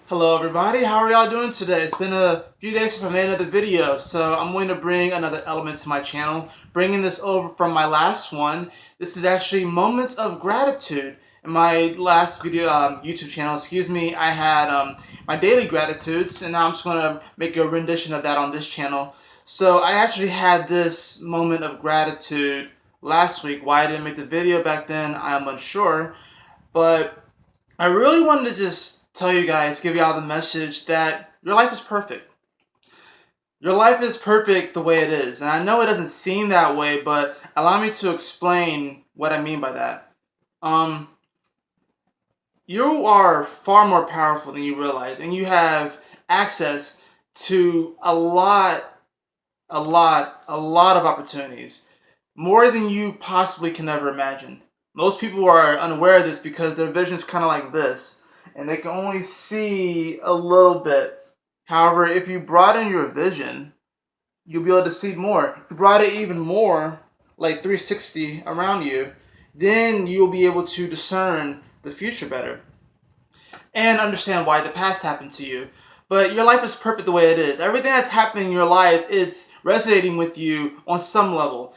Hello everybody, how are y'all doing today? It's been a few days since I made another video, so I'm going to bring another element to my channel, bringing this over from my last one. This is actually moments of gratitude. In my last video, YouTube channel, I had my daily gratitudes, and now I'm just going to make a rendition of that on this channel. So I actually had this moment of gratitude last week. Why I didn't make the video back then, I'm unsure, but I really wanted to just tell you guys, give y'all the message that your life is perfect. Your life is perfect the way it is. And I know it doesn't seem that way, but allow me to explain what I mean by that. Um, you are far more powerful than you realize, and you have access to a lot of opportunities. More than you possibly can ever imagine. Most people are unaware of this because their vision's kind of like this, and they can only see a little bit. However, if you broaden your vision, you'll be able to see more. If you broaden it even more, like 360 around you, then you'll be able to discern the future better and understand why the past happened to you. But your life is perfect the way it is. Everything that's happening in your life is resonating with you on some level.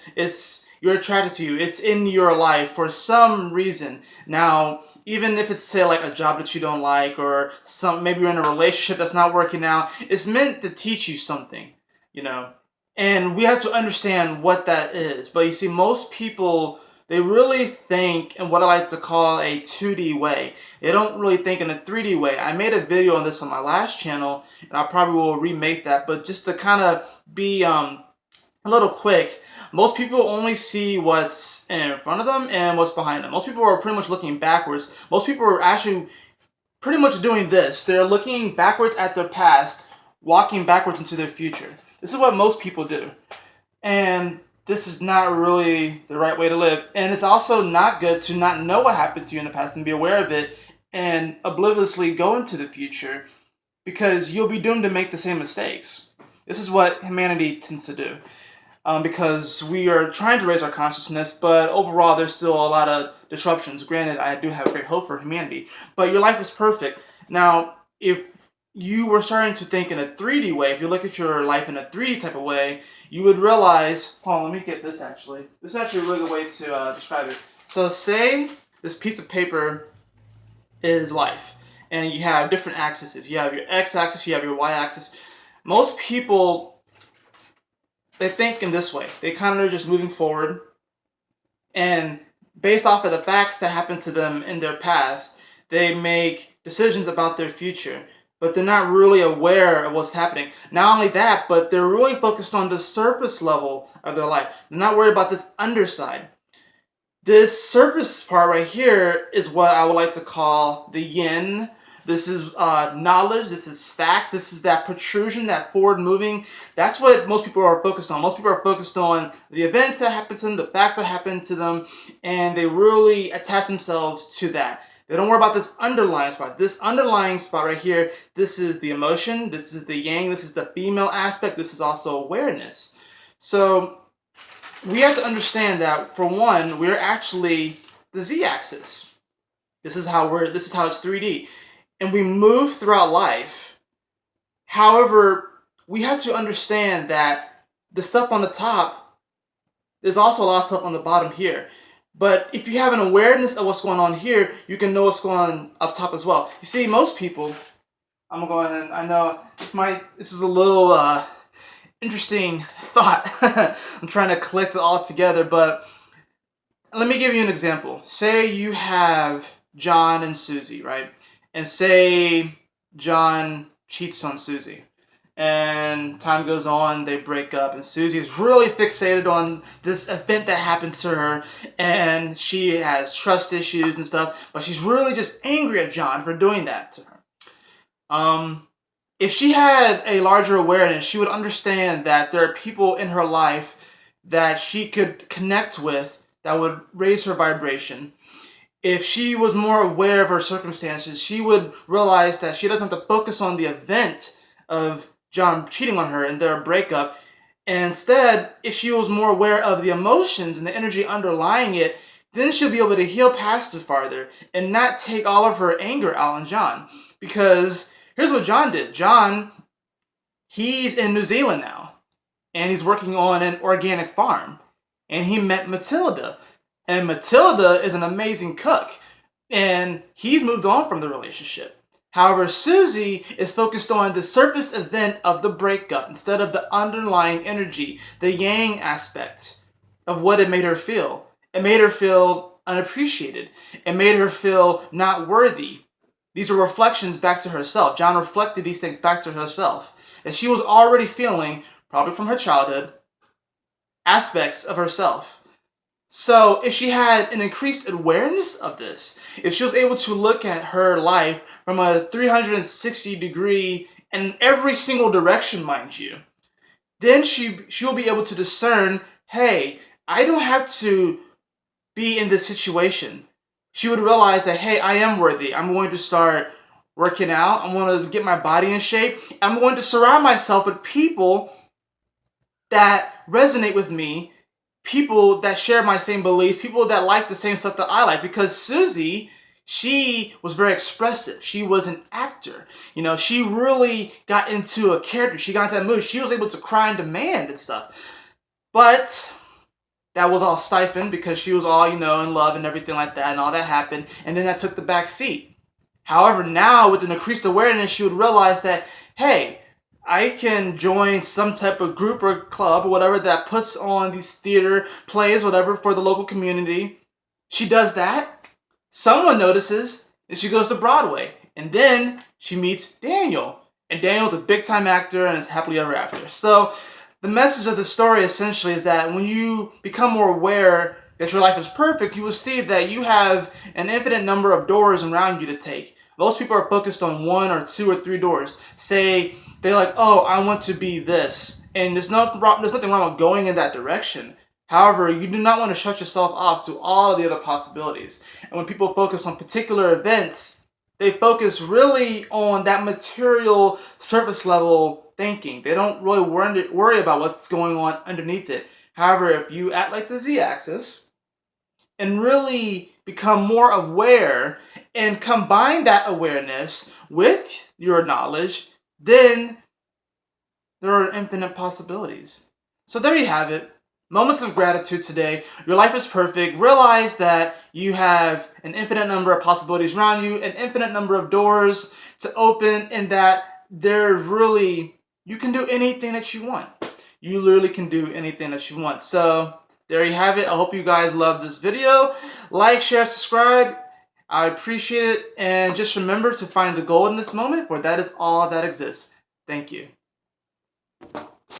You're attracted to you. It's in your life for some reason. Now, even if it's say like a job that you don't like, or maybe you're in a relationship that's not working out, it's meant to teach you something, you know. And we have to understand what that is. But you see, most people, they really think in what I like to call a 2D way. They don't really think in a 3D way. I made a video on this on my last channel, and I probably will remake that. But just to kind of be a little quick, most people only see what's in front of them and what's behind them. Most people are pretty much looking backwards. Most people are actually pretty much doing this. They're looking backwards at their past, walking backwards into their future. This is what most people do. And this is not really the right way to live. And it's also not good to not know what happened to you in the past and be aware of it and obliviously go into the future, because you'll be doomed to make the same mistakes. This is what humanity tends to do. Because we are trying to raise our consciousness, but overall there's still a lot of disruptions. Granted, I do have great hope for humanity, but your life is perfect. Now, if you were starting to think in a 3D way, if you look at your life in a 3D type of way, you would realize, hold on, let me get this actually. This is actually a really good way to describe it. So say this piece of paper is life, and you have different axes. You have your x-axis, you have your y-axis. Most people, they think in this way. They kind of just moving forward, and based off of the facts that happened to them in their past, they make decisions about their future, but they're not really aware of what's happening. Not only that, but they're really focused on the surface level of their life. They're not worried about this underside. This surface part right here is what I would like to call the yin. This is knowledge, this is facts, this is that protrusion, that forward moving. That's what most people are focused on. Most people are focused on the events that happen to them, the facts that happen to them, and they really attach themselves to that. They don't worry about this underlying spot. This underlying spot right here, this is the emotion, this is the yang, this is the female aspect, this is also awareness. So we have to understand that, for one, we're actually the z-axis. This is how it's 3D. And we move throughout life. However, we have to understand that the stuff on the top, there's also a lot of stuff on the bottom here. But if you have an awareness of what's going on here, you can know what's going on up top as well. You see, most people, I'm gonna go ahead, I know this is a little interesting thought. I'm trying to collect it all together, but let me give you an example. Say you have John and Susie, right? And say John cheats on Susie, and time goes on, they break up, and Susie is really fixated on this event that happens to her, and she has trust issues and stuff, but she's really just angry at John for doing that to her. If she had a larger awareness, she would understand that there are people in her life that she could connect with that would raise her vibration. If she was more aware of her circumstances, she would realize that she doesn't have to focus on the event of John cheating on her and their breakup. And instead, if she was more aware of the emotions and the energy underlying it, then she'll be able to heal past it farther and not take all of her anger out on John. Because Here's what John did. John, he's in New Zealand now, and he's working on an organic farm. And he met Matilda. And Matilda is an amazing cook. And he's moved on from the relationship. However, Susie is focused on the surface event of the breakup instead of the underlying energy, the yang aspect of what it made her feel. It made her feel unappreciated. It made her feel not worthy. These are reflections back to herself. John reflected these things back to herself. And she was already feeling, probably from her childhood, aspects of herself. So if she had an increased awareness of this, if she was able to look at her life from a 360 degree in every single direction, mind you, then she'll be able to discern, hey, I don't have to be in this situation. She would realize that, hey, I am worthy. I'm going to start working out. I'm going to get my body in shape. I'm going to surround myself with people that resonate with me, people that share my same beliefs, people that like the same stuff that I like. Because Susie, she was very expressive. She was an actor. You know, she really got into a character. She got into that mood. She was able to cry and demand and stuff. But that was all stifled because she was all, in love and everything like that, and all that happened. And then that took the back seat. However, now with an increased awareness, she would realize that, hey, I can join some type of group or club or whatever that puts on these theater plays, whatever, for the local community. She does that. Someone notices, and she goes to Broadway. And then she meets Daniel. And Daniel's a big-time actor and is happily ever after. So the message of the story essentially is that when you become more aware that your life is perfect, you will see that you have an infinite number of doors around you to take. Most people are focused on 1 or 2 or 3 doors. Say they're like, oh, I want to be this. And there's nothing wrong with going in that direction. However, you do not want to shut yourself off to all of the other possibilities. And when people focus on particular events, they focus really on that material surface level thinking. They don't really worry about what's going on underneath it. However, if you act like the Z-axis and really become more aware and combine that awareness with your knowledge, then there are infinite possibilities. So there you have it. Moments of gratitude today. Your life is perfect. Realize that you have an infinite number of possibilities around you, an infinite number of doors to open, and that you can do anything that you want. You literally can do anything that you want. So there you have it. I hope you guys love this video. Like, share, subscribe. I appreciate it. And just remember to find the gold in this moment, for that is all that exists. Thank you.